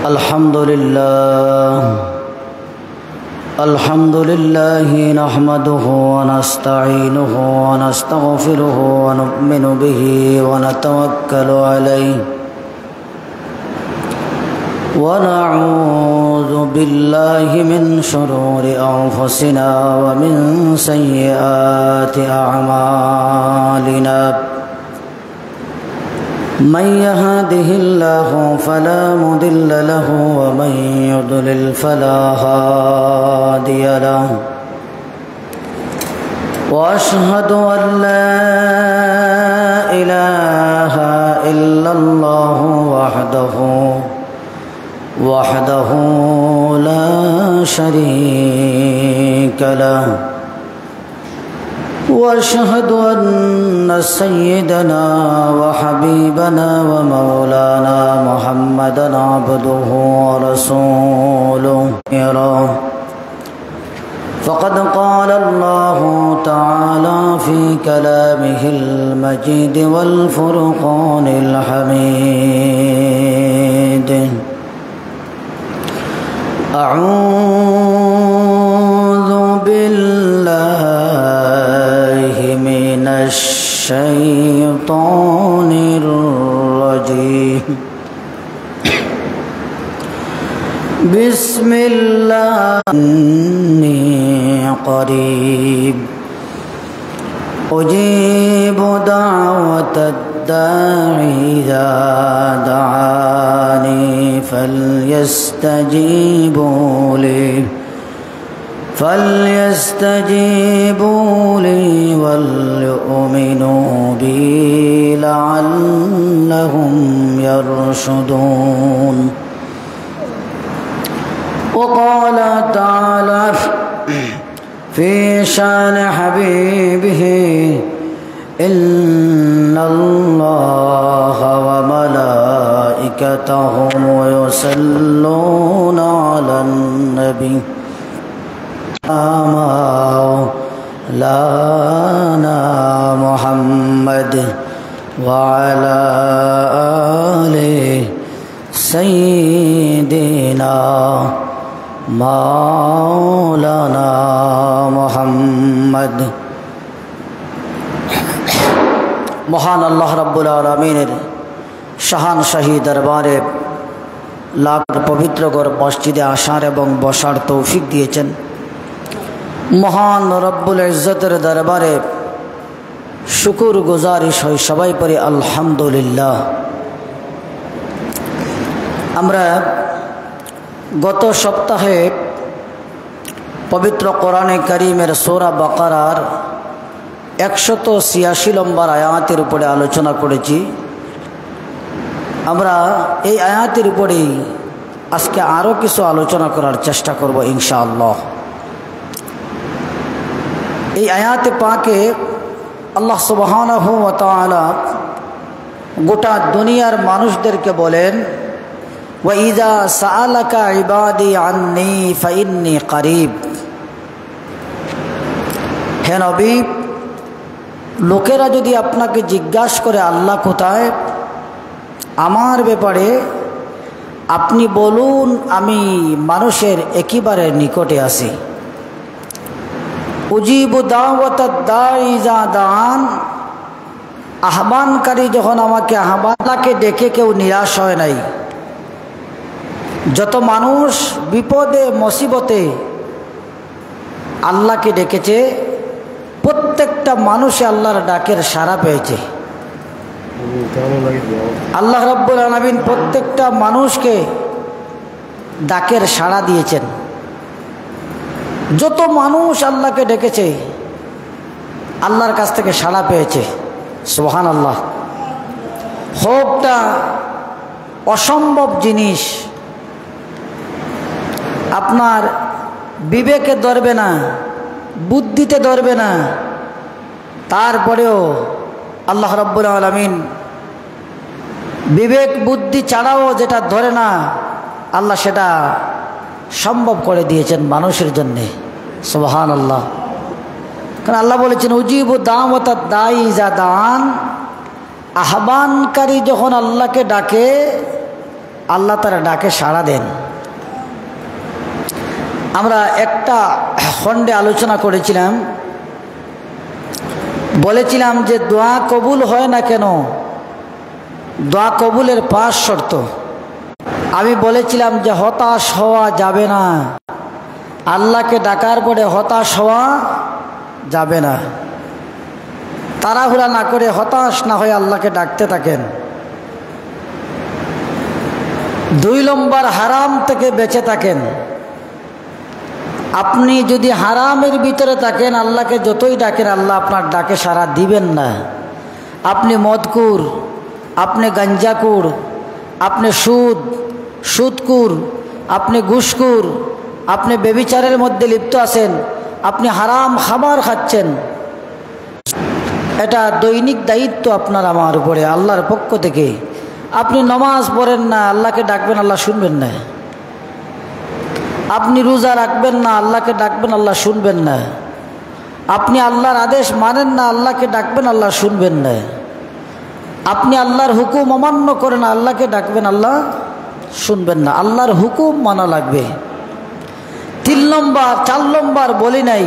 الحمد لله نحمده ونستعينه ونستغفره ونؤمن به ونتوكل عليه ونعوذ بالله من شرور أنفسنا ومن سيئات أعمالنا من يهده الله فلا مضل له ومن يضلل فلا هادي له وأشهد أن لا إله إلا الله وحده لا شريك له وأشهد أن سيدنا وحبيبنا ومولانا محمدا عبده ورسوله فقد قال الله تعالى في كلامه المجيد والفرقان الحميد أعوذ بالله من الشيطان الرجيم بسم الله إني قريب أجيب دعوة الداعي إذا دعاني فليستجيبوا لي وليؤمنوا بي لعلهم يرشدون وقال تعالى في شان حبيبه إن الله وملائكته يصلون على النبي مولانا محمد وعلى آل سيدنا مولانا محمد মহান আল্লাহ রাব্বুল আলামিনের শাহান শাহী দরবারে লাখ পবিত্র ঘর মসজিদে আসার এবং বসার তৌফিক দিয়েছেন। মহান রব্বুল ইজ্জতের দরবারে শুকর গুজারিশ হয়, সবাই পড়ি আলহামদুলিল্লাহ। আমরা গত সপ্তাহে পবিত্র কোরআনে কারীমের সূরা বাকারার 186 নম্বর আয়াতের উপরে আলোচনা করেছি। আমরা এই আয়াতের উপরেই আজকে আরও কিছু আলোচনা করার চেষ্টা করব ইনশাআল্লাহ। এই আয়াতে পাকে আল্লাহ সুবহানাহু ওয়া তাআলা গোটা দুনিয়ার মানুষদেরকে বলেন, ওয়া ইযা সাআলাকা ইবাদি আন্নী ফাইন্নী কারীব। হে নবী, লোকেরা যদি আপনাকে জিজ্ঞাসা করে আল্লাহ কোথায়, আমার ব্যাপারে আপনি বলুন আমি মানুষের একেবারে নিকটে আছি। উজিবু দাওয়াতাদ দাঈ ইযা দাআন, আহ্বানকারী যখন আমাকে আহ্বানকে ডেকে কেউ নিরাশ হয় নাই। যত মানুষ বিপদে মুসিবতে আল্লাহকে ডেকেছে, প্রত্যেকটা মানুষে আল্লাহর ডাকের সাড়া পেয়েছে। আল্লাহ রাব্বুল আলামিন প্রত্যেকটা মানুষকে ডাকের সাড়া দিয়েছেন। যত মানুষ আল্লাহকে ডেকেছে আল্লাহর কাছ থেকে সাড়া পেয়েছে। সুবহানাল্লাহ। হোকটা অসম্ভব জিনিস, আপনার বিবেকে ধরবে না, বুদ্ধিতে ধরবে না, তারপরেও আল্লাহ রাব্বুল আলামিন বিবেক বুদ্ধি ছাড়াও যেটা ধরে না আল্লাহ সেটা সম্ভব করে দিয়েছেন মানুষের জন্যে। সুবহানাল্লাহ। কারণ আল্লাহ বলেছেন উজিবু দাওয়াতাদ দাঈ ইযা দাআন, আহ্বানকারী যখন আল্লাহকে ডাকে আল্লাহ তার ডাকে সাড়া দেন। আমরা একটা খণ্ডে আলোচনা করেছিলাম, বলেছিলাম যে দোয়া কবুল হয় না কেন, দোয়া কবুলের 5 শর্ত। আমি বলেছিলাম যে হতাশ হওয়া যাবে না, আল্লাহকে ডাকার পরে হতাশ হওয়া যাবে না। তাড়াহুড়া না করে হতাশ না হয়ে আল্লাহকে ডাকতে থাকেন। 2 নম্বর, হারাম থেকে বেঁচে থাকেন। আপনি যদি হারামের ভিতরে থাকেন, আল্লাহকে যতই ডাকেন আল্লাহ আপনার ডাকে সাড়া দিবেন না। আপনি মদকুর, আপনি গাঞ্জাকুর, আপনি সুদকুর, আপনি ঘুষকুর, আপনি ব্যভিচারের মধ্যে লিপ্ত আছেন, আপনি হারাম খাবার খাচ্ছেন, এটা দৈনিক দায়িত্ব আপনার আমার উপরে আল্লাহর পক্ষ থেকে। আপনি নামাজ পড়েন না, আল্লাহকে ডাকবেন আল্লাহ শুনবেন না। আপনি রোজা রাখবেন না, আল্লাহকে ডাকবেন আল্লাহ শুনবেন না। আপনি আল্লাহর আদেশ মানেন না, আল্লাহকে ডাকবেন আল্লাহ শুনবেন না। আপনি আল্লাহর হুকুম অমান্য করেন, আল্লাহকে ডাকবেন আল্লাহ শুনবেন না। আল্লাহর হুকুম মানা লাগবে। 4 নম্বর বলি নাই,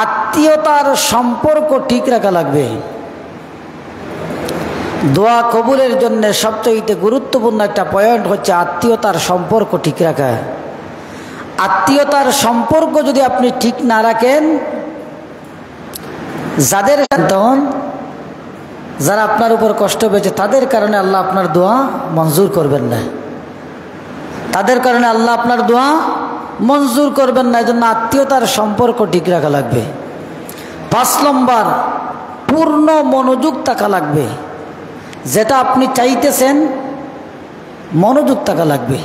আত্মীয়তার সম্পর্ক ঠিক রাখা লাগবে। দোয়া কবুলের জন্য সবচেয়ে গুরুত্বপূর্ণ একটা পয়েন্ট হচ্ছে আত্মীয়তার সম্পর্ক ঠিক রাখা। আত্মীয়তার সম্পর্ক যদি আপনি ঠিক না রাখেন, যারা আপনার উপর কষ্ট পেয়েছে তাদের কারণে আল্লাহ আপনার দোয়া মঞ্জুর করবেন না, তাদের কারণে আল্লাহ আপনার দোয়া মঞ্জুর করবেন না। এজন্য আত্মীয়তার সম্পর্ক ঠিক রাখা লাগবে। 5 নম্বর, পূর্ণ মনোযোগ থাকা লাগবে। যেটা আপনি চাইতেছেন মনোযোগ থাকা লাগবে।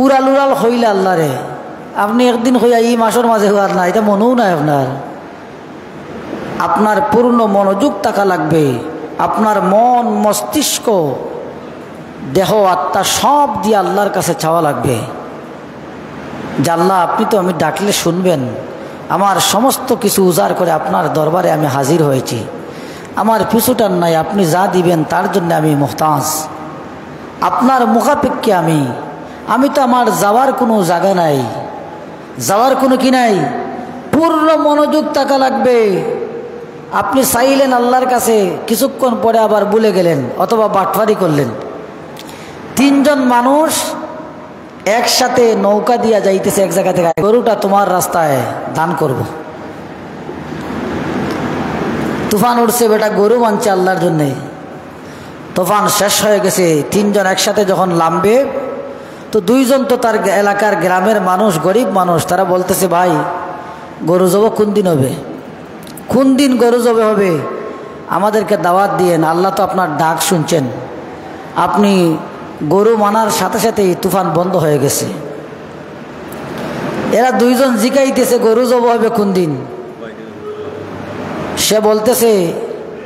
উড়াল হইলে আল্লাহরে আপনি একদিন হইয়া এই মাসের মাঝে হওয়ার না, এটা মনেও নাই আপনার। আপনার পূর্ণ মনোযোগ থাকা লাগবে। আপনার মন, মস্তিষ্ক, দেহ, আত্মা সব দিয়ে আল্লাহর কাছে চাওয়া লাগবে যে আল্লাহ আপনি তো আমি ডাকলে শুনবেন। আমার সমস্ত কিছু উজাড় করে আপনার দরবারে আমি হাজির হয়েছি। আমার পিছুটান নাই, আপনি যা দিবেন তার জন্য আমি মুহতাজ। আপনার মুখাপেক্ষে আমি তো আমার যাওয়ার কোনো জায়গা নাই, যাওয়ার কোনো কি নাই। পূর্ণ মনোযোগ থাকা লাগবে। আপনি চাইলেন আল্লাহর কাছে, কিছুক্ষণ পরে আবার ভুলে গেলেন অথবা বাটফারি করলেন। 3 জন মানুষ একসাথে নৌকা দিয়া যাইতেছে এক জায়গা থেকে, গরুটা তোমার রাস্তায় দান করব। তুফান উঠছে, বেটা গরু মানছে আল্লাহর জন্যে। তুফান শেষ হয়ে গেছে, 3 জন একসাথে যখন নামবে তো 2 জন তো তার এলাকার গ্রামের মানুষ, গরিব মানুষ, তারা বলতেছে ভাই গরু জব কোন দিন হবে, কোন দিন গরু জবে হবে, আমাদেরকে দাওয়াত দিয়েন। আল্লাহ তো আপনার ডাক শুনছেন। আপনি গরু মানার সাথে সাথেই তুফান বন্ধ হয়ে গেছে। এরা 2 জন জিকাইতেছে গরু জব হবে কোন দিন। সে বলতেছে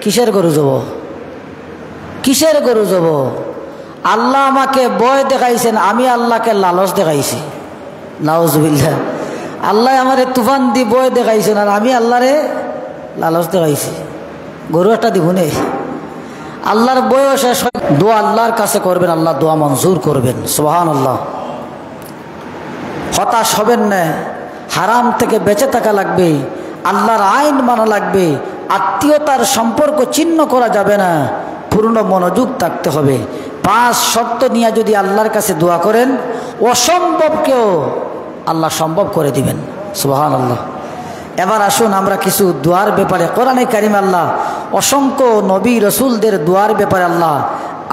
কিসের গরু জব, কিসের গরু জব? আল্লাহ আমাকে ভয় দেখাইছেন, আমি আল্লাহকে লালচ দেখাইছি। নাউজুবিল্লাহ। আল্লাহ আমারে তুফান দি ভয় দেখাইছেন আর আমি আল্লাহরে লালচ দেখাইছি। গরু একটা দিবনে আল্লাহর বয়স শেষ। দোয়া আল্লাহর কাছে করবেন, আল্লাহ দোয়া মঞ্জুর করবেন। সুবহানাল্লাহ। হতাশ হবেন না, হারাম থেকে বেঁচে থাকা লাগবে, আল্লাহর আইন মানা লাগবে, আত্মীয়তার সম্পর্ক ছিন্ন করা যাবে না, পূর্ণ মনোযোগ থাকতে হবে। 5 শর্ত নিয়ে যদি আল্লাহর কাছে দোয়া করেন, অসম্ভবকেও আল্লাহ সম্ভব করে দিবেন। সুবহানাল্লাহ। এবার আসুন আমরা কিছু দোয়ার ব্যাপারে, কোরআনে কারিমে আল্লাহ অসংখ্য নবী রসুলদের দোয়ার ব্যাপারে আল্লাহ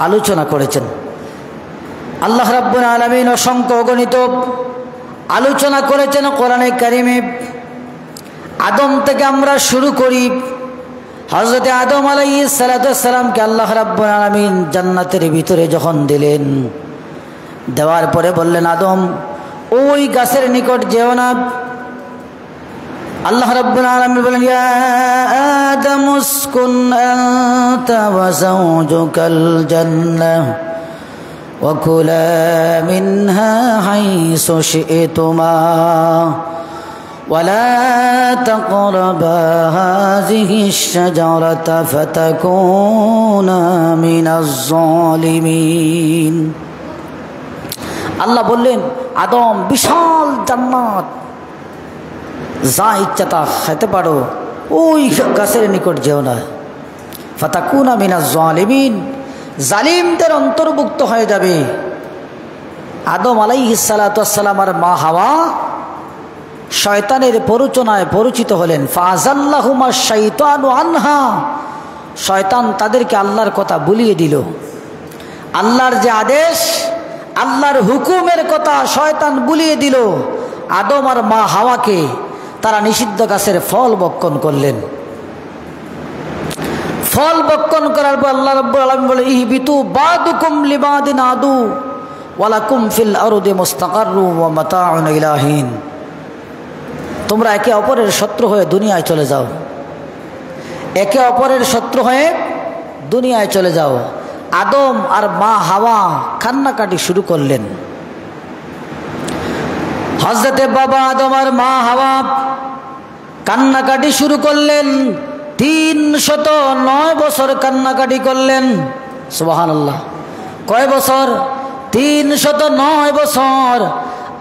আলোচনা করেছেন। আল্লাহ রাব্বুল আলামিন অসংখ্য অগণিত আলোচনা করেছেন কোরআনে কারিমে। আদম থেকে আমরা শুরু করি। হযরত আদম আলাইহিস সালাতু ওয়াস সালামকে আল্লাহ রাব্বুল আলামিন জান্নাতের ভিতরে যখন দিলেন, দেওয়ার পরে বললেন আদম ওই গাছের নিকট যেও না। আল্লাহ রাব্বুল আলামিন বলেন ইয়া আদম উসকুন আনতা ওয়া যাওজুকাল জান্নাহ ওয়া কুলা মিনহা হাইসু শি'তুমা ওয়া লা তাকরাবা হাযিহিশ শাজারাতা ফাতাকুনা মিনাজ জালিমিন। আল্লাহ বললেন, আদম বিশাল জান্নাত, যা ইচ্ছা তা খেতে পারো, ওই গাছের নিকট যেও না, ফাতাকুনা মিনাজ জালিমিন, জালিমদের অন্তর্ভুক্ত হয়ে যাবে। আদম আলাইহিস সালাতু ওয়াস সালাম আর মা হাওয়া শয়তানের প্ররোচনায় পরিচিত হলেন। ফাযাল্লাহুমা শাইতানু আনহা, শয়তান তাদেরকে আল্লাহর কথা ভুলিয়ে দিল। আল্লাহর যে আদেশ, আল্লাহর হুকুমের কথা শয়তান ভুলিয়ে দিল। আদম আর মা হাওয়াকে তারা নিষিদ্ধ গাছের ফল ভক্ষণ করলেন। ফল ভক্ষণ করার পর আল্লাহ রাব্বুল আলামিন বলে, ইহবিতু বাদুকুম লিবাদিন আদু ওয়ালাকুম ফিল আরদি মুস্তাকাররু ওয়া মাতাউন ইলা হিন। তোমরা একে অপরের শত্রু হয়ে দুনিয়ায় চলে যাও, একে অপরের শত্রু হয়ে দুনিয়ায় চলে যাও। আদম আর মা হাওয়া কান্নাকাটি শুরু করলেন। হযরতে বাবা আদম আর মা হাওয়া কান্নাকাটি শুরু করলেন। 309 বছর কান্নাকাটি করলেন। সুবহানাল্লাহ। কয় বছর? 309 বছর।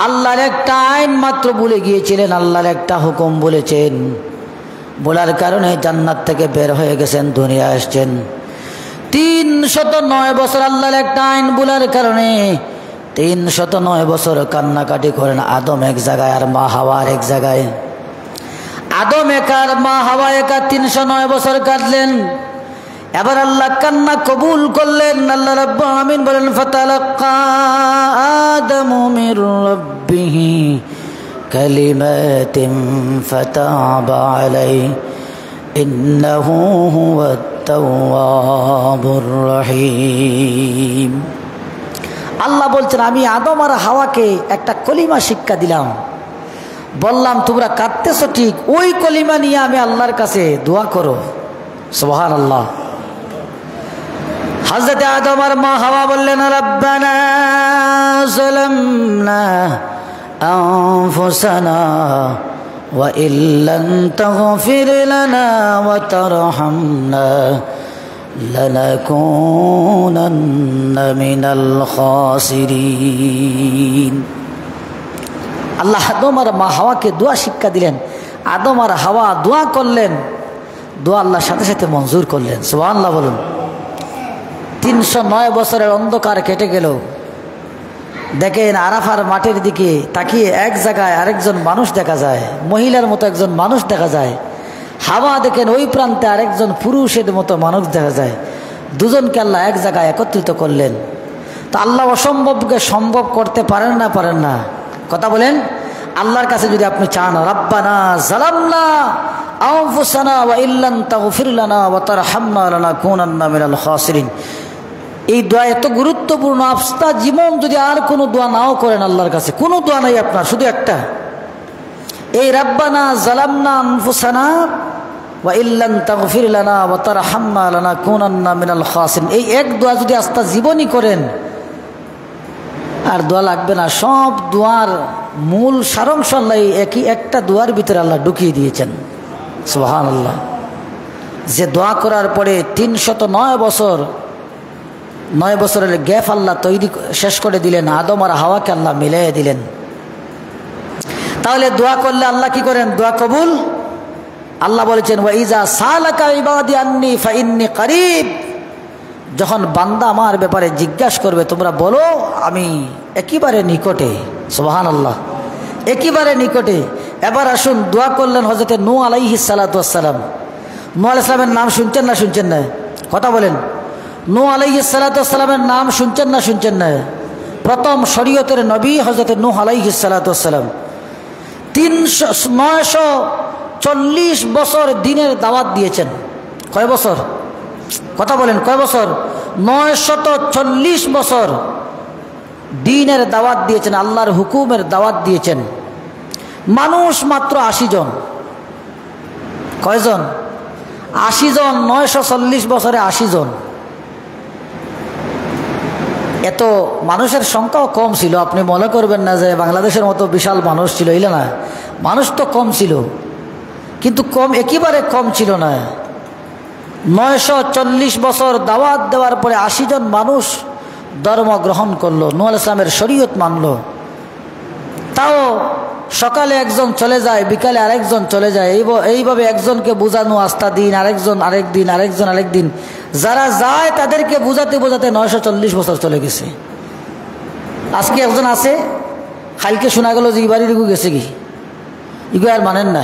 আল্লাহর একটা আইন মাত্র ভুলে গিয়েছিলেন, আল্লাহর একটা হুকুম বলেছেন, বলার কারণে জান্নাত থেকে বের হয়ে গেছেন, দুনিয়া আসছেন। 309 বছর আল্লাহর একটা আইন ভুলার কারণে 309 বছর কান্নাকাটি করেন। আদম এক জায়গায় আর মা হাওয়া আর এক জায়গায়। আদম একা আর মা হাওয়া একা 309 বছর কাটলেন। এবার আল্লাহ কান্না কবুল করলেন। আল্লাহ রাব্বুল আমিন বলেন, ফাতালাক্কা আদামু মির রাব্বিহি কালিমাতিন ফাতাবা আলাইহি ইন্নাহু হুয়াত তাওয়াবুর রহিম। আল্লাহ বলছেন, আমি আদম আর হাওয়াকে একটা কলিমা শিক্ষা দিলাম, বললাম তোমরা কাঁদতেছো ঠিক, ওই কলিমা নিয়ে আমি আল্লাহর কাছে দোয়া করো। সুবহানাল্লাহ। হযরত আদম আর মা হাওয়া বললেন, রব্বানা যালামনা আনফুসানা ওয়া ইল্লাম তাগফির লানা ওয়া তারহামনা লানাকুনান্না মিনাল খাসিরিন। আল্লাহ আদম আর মা হাওয়াকে দোয়া শিক্ষা দিলেন। আদম আর হাওয়া দোয়া করলেন, দোয়া আল্লাহর সাথে সাথে মঞ্জুর করলেন। সুবহানাল্লাহ বলুন। 309 বছরের অন্ধকার কেটে গেল। দেখেন আরাফার মাঠের দিকে তাকিয়ে এক জায়গায় আরেকজন মানুষ দেখা যায়, মহিলার মতো একজন মানুষ দেখা যায়। হাওয়া দেখেন ওই প্রান্তে আরেকজন পুরুষের মতো মানুষ দেখা যায়। দুজনকে আল্লাহ এক জায়গায় একত্রিত করলেন। তো আল্লাহ অসম্ভবকে সম্ভব করতে পারেন না? পারেন না? কথা বলেন। আল্লাহর কাছে যদি আপনি চান, রাব্বানা যালামনা আনফুসানা ওয়া ইল্লাম তাগফির লানা ওয়া তারহামনা লানাকুনান্না মিনাল খাসিরিন, এই দোয়া এত গুরুত্বপূর্ণ। আপনার জীবন যদি আর কোনো দোয়া নাও করেন, আল্লাহর কাছে কোনো দোয়া নাই আপনার, শুধু একটা, এই রাব্বানা যালামনা আনফুসানা ওয়া ইল্লাম তাগফির লানা ওয়া তারহামনা লানাকুনান্না মিনাল খাসিরিন, এই এক দোয়া যদি আস্থা জীবনই করেন, আর দোয়া লাগবে না। সব দোয়ার মূল সারাংশ আল্লাহ একই একটা দোয়ার ভিতরে আল্লাহ ঢুকিয়ে দিয়েছেন। সুবহানাল্লাহ। যে দোয়া করার পরে 309 বছর, 9 বছরের গ্যাপ আল্লাহ তৈরি শেষ করে দিলেন। আদম আর হাওয়াকে আল্লাহ মিলিয়ে দিলেন। তাহলে দোয়া করলে আল্লাহ কি করেন? দোয়া কবুল। আল্লাহ বলেছেন, ওয়া ইজা সালাকা ইবাদি আন্নি ফাইন্নি কারিব, যখন বান্দা আমার ব্যাপারে জিজ্ঞাসা করবে তোমরা বলো আমি একেবারে নিকটে। সুবহানাল্লাহ। একেবারে নিকটে। এবার আসুন, দোয়া করলেন হযরত নূহ আলাইহিস সালাতু ওয়াস সালাম। নূহ আলাইহিস সালামের নাম শুনছেন না শুনছেন না? কথা বলেন। নূহ আলাইহিস সালাতু ওয়াস সালামের নাম শুনছেন না শুনছেন না? প্রথম শরীয়তের নবী হযরত নূহ আলাইহিস সালাতু ওয়াস সালাম 940 বছর দিনের দাওয়াত দিয়েছেন। কয় বছর? কথা বলেন, কয় বছর? 940 বছর দ্বীনের দাওয়াত দিয়েছেন, আল্লাহর হুকুমের দাওয়াত দিয়েছেন। মানুষ মাত্র 80 জন। কয়জন? 80 জন। 940 বছরে 80 জন। এত মানুষের সংখ্যাও কম ছিল। আপনি মনে করবেন না যে বাংলাদেশের মতো বিশাল মানুষ ছিল, ইলে না, মানুষ তো কম ছিল, কিন্তু কম একেবারে কম ছিল না। 940 বছর দাওয়াত দেওয়ার পরে 80 জন মানুষ ধর্ম গ্রহণ করলো, নূহ আলাইহিস সালামের শরীয়ত মানলো। তাও সকালে একজন চলে যায়, বিকালে আরেকজন চলে যায়, এইভাবে একজনকে বোঝানো আস্থা দিন, আরেকজন আরেক দিন, আরেকজন আরেক দিন। যারা যায় তাদেরকে বোঝাতে বোঝাতে 940 বছর চলে গেছে। আজকে একজন আছে, কালকে শোনা গেল যে বাড়ির ইগু গেছে কি, ইগু আর মানেন না,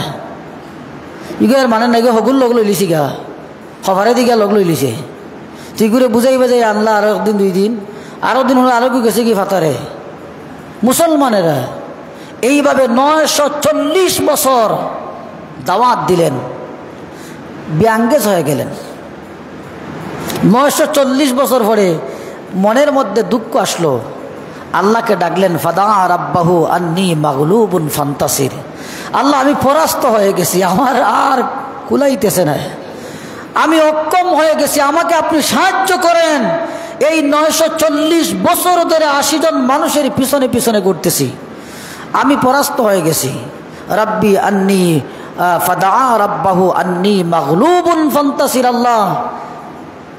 ইগু হগুল লগ লইলিছি গা, সভারে দিকে লগ লইলিছে। তুই করে বুঝাই বাজাই আনলা, আরো একদিন 2 দিন, আরো দিন হলো আরো গেছে কি ফাতারে। মুসলমানেরা এইভাবে 940 বছর দাওয়াত দিলেন, ব্যাঙ্গেজ হয়ে গেলেন। 940 বছর পরে মনের মধ্যে দুঃখ আসলো, আল্লাহকে ডাকলেন, ফাদা রাব্বাহু আন্নী মাগলুবুন ফান্তাসির। আল্লাহ, আমি পরাস্ত হয়ে গেছি, আমার আর কুলাইতেছে না, আমি অক্ষম হয়ে গেছি, আমাকে আপনি সাহায্য করেন। এই 940 বছর ধরে 80 জন মানুষের পিছনে পিছনে ঘুরতেছি, আমি পরাস্ত হয়ে গেছি। রাব্বি আন্নী ফাদা রাব্বাহু আন্নী মাগলুবুন ফান্তাসির। আল্লাহ,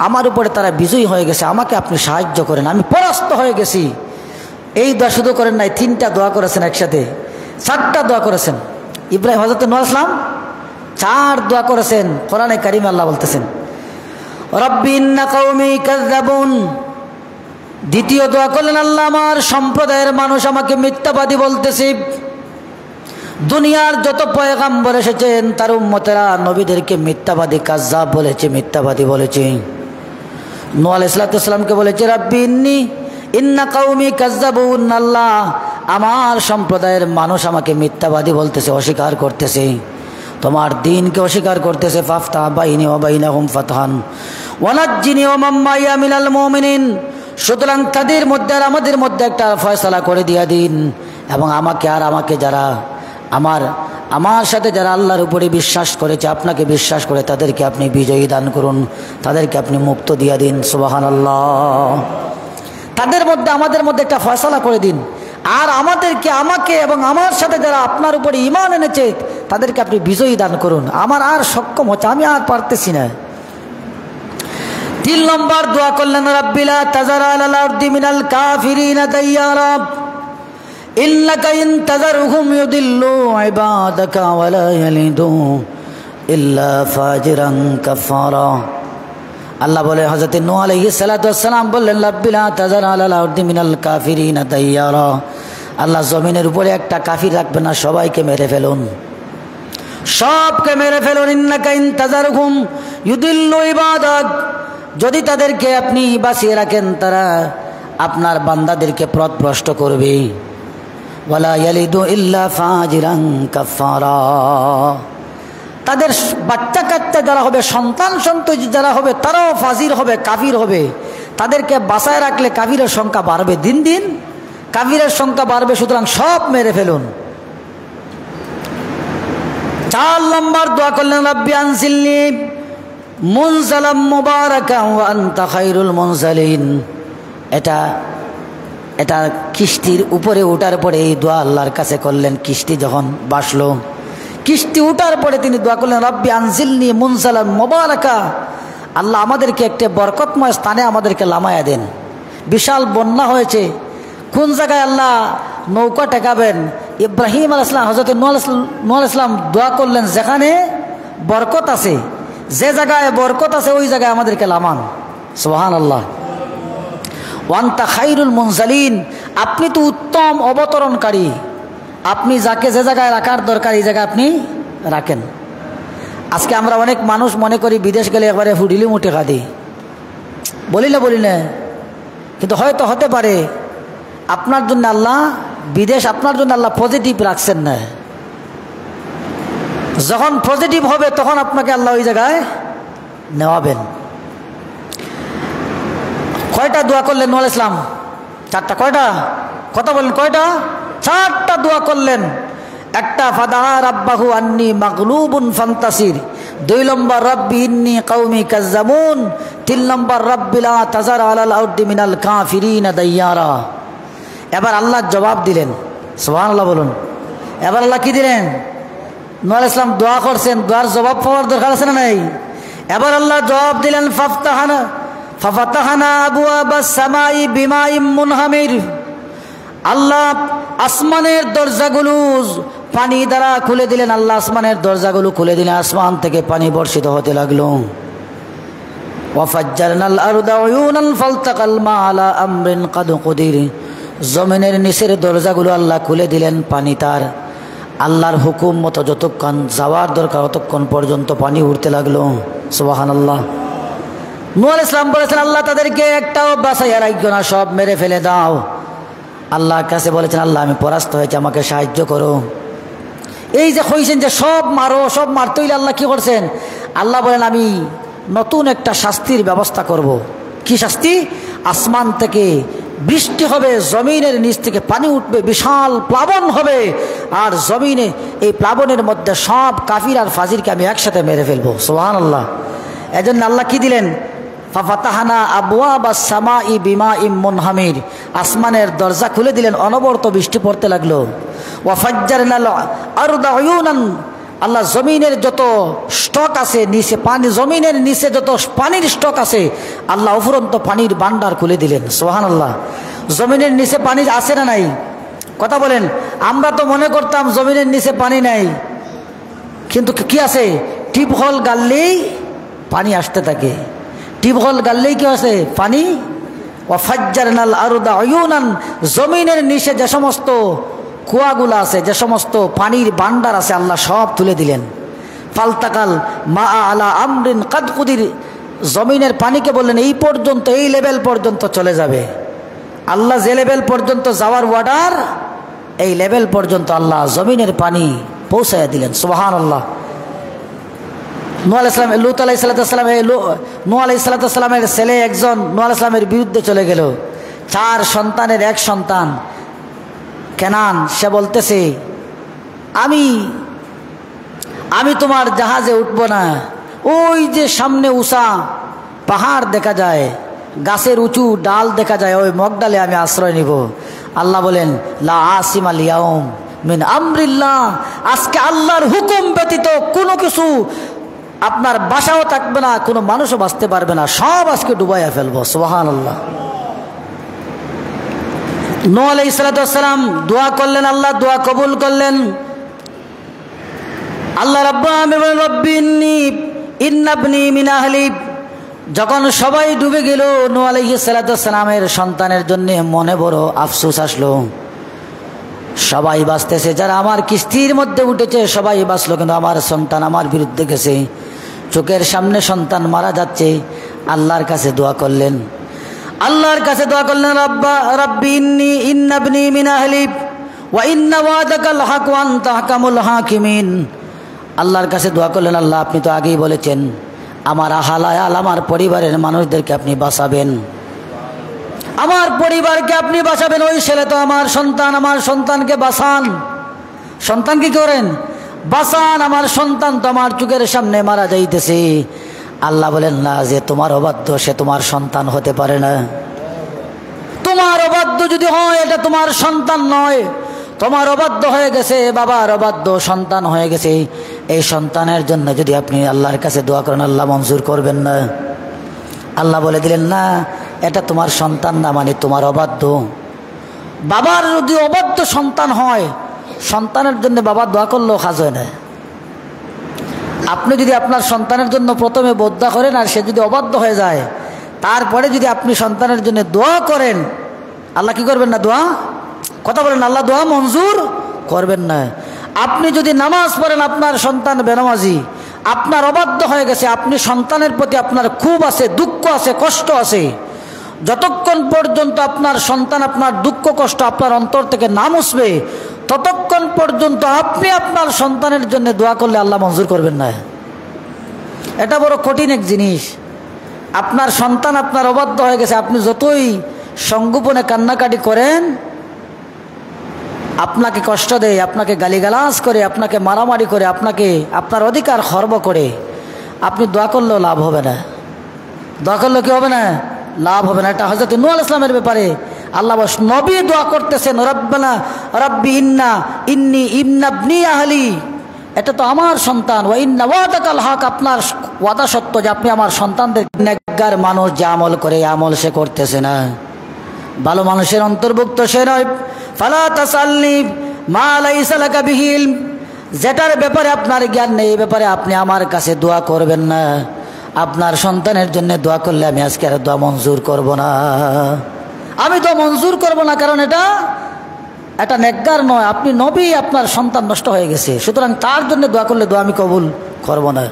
আমার উপরে তারা বিজয়ী হয়ে গেছে, আমাকে আপনি সাহায্য করেন, আমি পরাস্ত হয়ে গেছি। এই দোয়া শুধু করেন নাই, 3টা দোয়া করেছেন একসাথে, 4টা দোয়া করেছেন। ইব্রাহিম, হযরত নূহ আলাইহিস সালাম 4 দোয়া করেছেন। কোরআনে কারিমে আল্লাহ বলতেছেন, রব্বি ইন্না কওমি কাযযাবুন। দ্বিতীয় দোয়া করলেন, আল্লাহ, আমার সম্প্রদায়ের মানুষ আমাকে মিথ্যাবাদী বলতেছে। দুনিয়ার যত পয়গম্বর এসেছেন তার উম্মতেরা নবীদেরকে মিথ্যাবাদী কাযযাব বলেছে, মিথ্যাবাদী বলেছে। নূহ আলাইহিস সালামকে বলেছে, রব্বি ইন্না কওমি কাযযাবুন। আল্লাহ, আমার সম্প্রদায়ের মানুষ আমাকে মিথ্যাবাদী বলতেছে, অস্বীকার করতেছে, তোমার দ্বীনকে অস্বীকার করতেছে। ফাফতাহ বাইনি ওয়া বাইনাহুম ফাতহান ওয়ানাজ্জিনি ওয়া মান মাইয়া মিনাল মুমিনিন। সুতরাং তাদের মধ্যে আর আমাদের মধ্যে একটা ফয়সালা করে দিয়া দিন, এবং আমাকে আর আমাকে যারা আমার সাথে যারা আল্লাহর উপরে বিশ্বাস করেছে, আপনাকে বিশ্বাস করে, তাদেরকে আপনি বিজয়ী দান করুন, তাদেরকে আপনি মুক্ত দিয়া দিন। সুবহানাল্লাহ। তাদের মধ্যে আমাদের মধ্যে একটা ফয়সালা করে দিন, আর আমাকে এবং আমার সাথে যারা আপনার উপরে ঈমান এনেছে তাদেরকে আপনি বিজয়ী দান করুন। আমার আর সক্ষম হচ্ছে, আমি আর পারতেছি না। 3 নম্বর দোয়া করলেন, রাব্বি লা তাযার আলাল আরদি মিনাল কাফিরিনা দাইয়ারা ইন্নাকা ইন তাযারহুম ইউদিল্লু ইবাদাকা ওয়া লা ইয়ালিদু ইল্লা ফাজিরান কাফারা। আল্লাহ বলে, হযরত নূহ আলাইহিস সালাতু ওয়াস সালাম বললেন, রাব্বি লা তাযার আলাল আরদি মিনাল কাফিরিনা দাইয়ারা। আল্লাহ, জমিনের উপরে একটা কাফির রাখবেন না, সবাইকে মেরে ফেলুন, সবকে মেরে ফেলুন। ইন্নাকা ইন তাযারহুম ইউদিল্লু ইবাদাক। যদি তাদেরকে আপনি বাঁচিয়ে রাখেন, তারা আপনার বান্দাদেরকে পথভ্রষ্ট করবে। ওয়ালা ইয়ালিদু ইল্লা ফাজিরান কাফারা। তাদের বাচ্চা কাচ্চা যারা হবে, সন্তান সন্ততি যারা হবে, তারাও ফাজির হবে, কাফির হবে। তাদেরকে বাঁচায় রাখলে কাফিরের সংখ্যা বাড়বে, দিন দিন কাফিরের সংখ্যা বাড়বে। সুতরাং সব মেরে ফেলুন। 4 নম্বর দোয়া করলেন, রাব্বি আনজিলনি মুনজালাম মুবারাকা ওয়া আনতা খায়রুল মুনজালিন। এটা কিস্তির উপরে ওঠার পরে এই দোয়া আল্লাহর কাছে করলেন। কিস্তি যখন বাসলো, কিস্তি উঠার পরে তিনি দোয়া করলেন, রব্বি আনজিলনি মুনজালাম মুবারাকা। আল্লাহ, আমাদেরকে একটা বরকতময় স্থানে আমাদেরকে নামায়া দেন। বিশাল বন্যা হয়েছে, কোন জায়গায় আল্লাহ নৌকা টেকাবেন? ইব্রাহিম আলাইহিস সালাম, হযরত নূহ আলাইহিস সালাম দোয়া করলেন, যেখানে বরকত আছে, যে জায়গায় বরকত আছে ওই জায়গায় আমাদেরকে নামান। সুবহানাল্লাহ। ওয়ান্তা খায়রুল মুনজালিন। আপনি তো উত্তম অবতরণকারী, আপনি যাকে যে জায়গায় রাখার দরকার এই জায়গায় আপনি রাখেন। আজকে আমরা অনেক মানুষ মনে করি বিদেশ গেলে একবারে হুডিলি মুঠে খাদি, বলি না, কিন্তু হয়তো হতে পারে আপনার জন্য আল্লাহ বিদেশ, আপনার জন্য আল্লাহ পজিটিভ রাখছেন না। যখন পজিটিভ হবে তখন আপনাকে আল্লাহ ওই জায়গায় নেওয়াবেন। কয়টা দোয়া করলেন নূহ আলাইহিস সালাম? 4টা। কয়টা? কথা বলেন, কয়টা? 4টা দোয়া করলেন। একটা, ফাদা রাব্বাহু আন্নী মাগলুবুন ফান্তাসির। 2 নম্বর, রব্বি ইন্নী কওমি কাযযাবুন। 3 নম্বর, রব্বি লা তাযার আলাল আরদি মিনাল কাফিরিনা দাইয়ারা। এবার আল্লাহ জবাব দিলেন। সুবহানাল্লাহ বলুন। এবার আল্লাহ কি দিলেন? নূহ আলাইহিস সালাম দোয়া করছেন, দোয়ার জবাব পাওয়ার দরকার আছে না নাই? এবার আল্লাহ জবাব দিলেন, ফাফাতাহনা আবওয়াবাস সামাই বিমাইম মুনহামির, আল্লাহ আসমানের দরজাগুলো পানি দ্বারা খুলে দিলেন। আল্লাহ আসমানের দরজাগুলো খুলে দিলেন, আসমান থেকে পানি বর্ষিত হতে লাগলো। ওয়াফাজ্জারনাল আরদা উয়ুনান ফালতাকাল মা আলা আমরিন কাদ কুদির, জমিনের নিচের দরজাগুলো আল্লাহ খুলে দিলেন, পানি তার আল্লাহর হুকুম মতো যতক্ষণ যাওয়ার দরকার ততক্ষণ পর্যন্ত পানি উঠতে লাগলো। সুবহানাল্লাহ। নূহ আলাইহিস সালাম বলেছেন, আল্লাহ তাদেরকে একটাও বাঁচাইয়া রাখো না, সব মেরে ফেলে দাও। আল্লাহর কাছে বলেছেন, আল্লাহ আমি পরাস্ত হয়েছি, আমাকে সাহায্য করো। এই যে কইছেন যে সব মারো, সব মারতে হইলে আল্লাহ কি করছেন? আল্লাহ বলেন, আমি নতুন একটা শাস্তির ব্যবস্থা করব। কি শাস্তি? আসমান থেকে বৃষ্টি হবে, জমিনের নিচ থেকে পানি উঠবে, বিশাল প্লাবন হবে, আর জমিনে এই প্লাবনের মধ্যে সব কাফির আর ফাজিরকে আমি একসাথে মেরে ফেলবো। সুবহানাল্লাহ। এজন্য আল্লাহ কি দিলেন? ফাফাতাহনা আবওয়াবাস সামাই বিমাইম মুনহামির, আসমানের দরজা খুলে দিলেন, অনবরত বৃষ্টি পড়তে লাগলো। ওয়াফাজ্জারনাল আরদা উয়ুনান, আল্লাহ জমিনের যত স্টক আছে নিচে পানি, জমিনের নিচে যত পানির স্টক আছে আল্লাহ অফুরন্ত পানির ভান্ডার খুলে দিলেন। সুবহানাল্লাহ। জমিনের নিচে পানি আছে না নাই? কথা বলেন। আমরা তো মনে করতাম জমিনের নিচে পানি নাই, কিন্তু কি আছে? টিউবওয়েল গাললেই পানি আসতে থাকে, টিউবওয়েল গাললেই কি আছে? পানি। ওয়াফাজ্জারনাল আরদা উয়ুনান, জমিনের নিচে যে সমস্ত কুয়াগুলো আছে, যে সমস্ত পানির ভান্ডার আছে আল্লাহ সব তুলে দিলেন। ফালতাকাল মা আলা আমরিন কাদ কুদির, জমিনের পানিকে বললেন এই পর্যন্ত, এই লেভেল পর্যন্ত চলে যাবে। আল্লাহ যে লেভেল পর্যন্ত যাওয়ার অর্ডার, এই লেভেল পর্যন্ত আল্লাহ জমিনের পানি পৌঁছাইয়া দিলেন। সুবহানাল্লাহ। নূহ আলাইহিস সালাম, লূত আলাইহিস সালাম, নূহ আলাইহিস সালামের ছেলে একজন নূহ আলাইহিস সালামের বিরুদ্ধে চলে গেল। 4 সন্তানের এক সন্তান কেনান, সে বলতেছে আমি তোমার জাহাজে উঠবো না, ওই যে সামনে উঁচা পাহাড় দেখা যায়, গাছের উঁচু ডাল দেখা যায়, ওই মগডালে আমি আশ্রয় নিব। আল্লাহ বলেন, লা আসিমাল ইয়াউম মিন আমরিল্লাহ, আজকে আল্লাহর হুকুম ব্যতীত কোনো কিছু আপনার বাসাও থাকবে না, কোনো মানুষও বাঁচতে পারবে না, সব আজকে ডুবাইয়া ফেলবো। সুবহানাল্লাহ। নূহ আলাইহিস সালাম দোয়া করলেন, আল্লাহ দোয়া কবুল করলেন। আল্লাহ রাব্বুল আলামিন বলেন, রব্বি ইন্নাবনি মিন আহলি। যখন সবাই ডুবে গেল, নূহ আলাইহিস সালামের সন্তানের জন্য মনে বড় আফসোস আসলো। সবাই বাঁচতেছে, যারা আমার কিস্তির মধ্যে উঠেছে সবাই বাঁচলো, কিন্তু আমার সন্তান আমার বিরুদ্ধে গেছে। চোখের সামনে সন্তান মারা যাচ্ছে। আল্লাহর কাছে দোয়া করলেন, আল্লাহর কাছে দোয়া করলেন, রব্বি ইন্নাবনি মিন আহলি ওয়া ইন্না ওয়াদাকাল হক ওয়া আনতা আহকামুল হাকিমিন। আল্লাহর কাছে দোয়া করলেন, আল্লাহ আপনি তো আগেই বলেছেন আমার আহালায়াল, আমার পরিবারের মানুষদেরকে আপনি বাঁচাবেন, আমার পরিবারকে আপনি বাঁচাবেন। ওই ছেলে তো আমার সন্তান, আমার সন্তানকে বাঁচান। সন্তান কি করেন? বাঁচান, আমার সন্তান তো আমার চোখের সামনে মারা যাইতেছে। আল্লাহ বলেন, না, যে তোমার অবাধ্য সে তোমার সন্তান হতে পারে না। তোমার অবাধ্য যদি হয় এটা তোমার সন্তান নয়, তোমার অবাধ্য হয়ে গেছে, বাবার অবাধ্য সন্তান হয়ে গেছে। এই সন্তানের জন্য যদি আপনি আল্লাহর কাছে দোয়া করেন, আল্লাহ মঞ্জুর করবেন না। আল্লাহ বলে দিলেন, না, এটা তোমার সন্তান না, মানে তোমার অবাধ্য। বাবার যদি অবাধ্য সন্তান হয়, সন্তানের জন্য বাবা দোয়া করলেও কাজ হয় না। আপনি যদি আপনার সন্তানের জন্য প্রথমে বদ্দা করেন আর সে যদি অবাধ্য হয়ে যায়, তারপরে যদি আপনি সন্তানের জন্য দোয়া করেন, আল্লাহ কি করবেন না? দোয়া, কথা বলেন, আল্লাহ দোয়া মঞ্জুর করবেন না। আপনি যদি নামাজ পড়েন, আপনার সন্তান বেনামাজি, আপনার অবাধ্য হয়ে গেছে, আপনি সন্তানের প্রতি আপনার খুব আছে, দুঃখ আছে, কষ্ট আছে, যতক্ষণ পর্যন্ত আপনার সন্তান আপনার দুঃখ কষ্ট আপনার অন্তর থেকে না মুছবে, ততক্ষণ পর্যন্ত আপনি আপনার সন্তানের জন্য দোয়া করলে আল্লাহ মঞ্জুর করবেন না। এটা বড় কঠিন এক জিনিস। আপনার সন্তান আপনার অবাধ্য হয়ে গেছে, আপনি যতই সংগোপনে কান্নাকাটি করেন, আপনাকে কষ্ট দেয়, আপনাকে গালিগালাজ করে, আপনাকে মারামারি করে, আপনাকে আপনার অধিকার খর্ব করে, আপনি দোয়া করলেও লাভ হবে না। দোয়া করলেও কি হবে না? লাভ হবে না। এটা হযরত নূহ আলাইহিস সালামের ব্যাপারে আল্লাহ নবী দোয়া করতেছেন, রব্বানা রব্বি ইন্নি ইবনি আহলি, এটা তো আমার সন্তান, ওয়া ইন্না ওয়াদাকাল হক, আপনার ওয়াদা সত্য যে আপনি আমার সন্তানদের নেককার মানুষ যে আমল করে আমল সে করতেছে না, ভালো মানুষের অন্তর্ভুক্ত সে নয়। ফালা তাসালনি মা লাইসা লাকা বিহি ইলম, যেটার ব্যাপারে আপনার জ্ঞান নেই এই ব্যাপারে আপনি আমার কাছে দোয়া করবেন না। আপনার সন্তানের জন্য দোয়া করলে আমি আজকে আর দোয়া মঞ্জুর করব না, আমি তো মঞ্জুর করব না, কারণ এটা নেককার নয়। আপনি নবী, আপনার সন্তান নষ্ট হয়ে গেছে, সুতরাং তার জন্য দোয়া করলে দোয়া আমি কবুল করব না।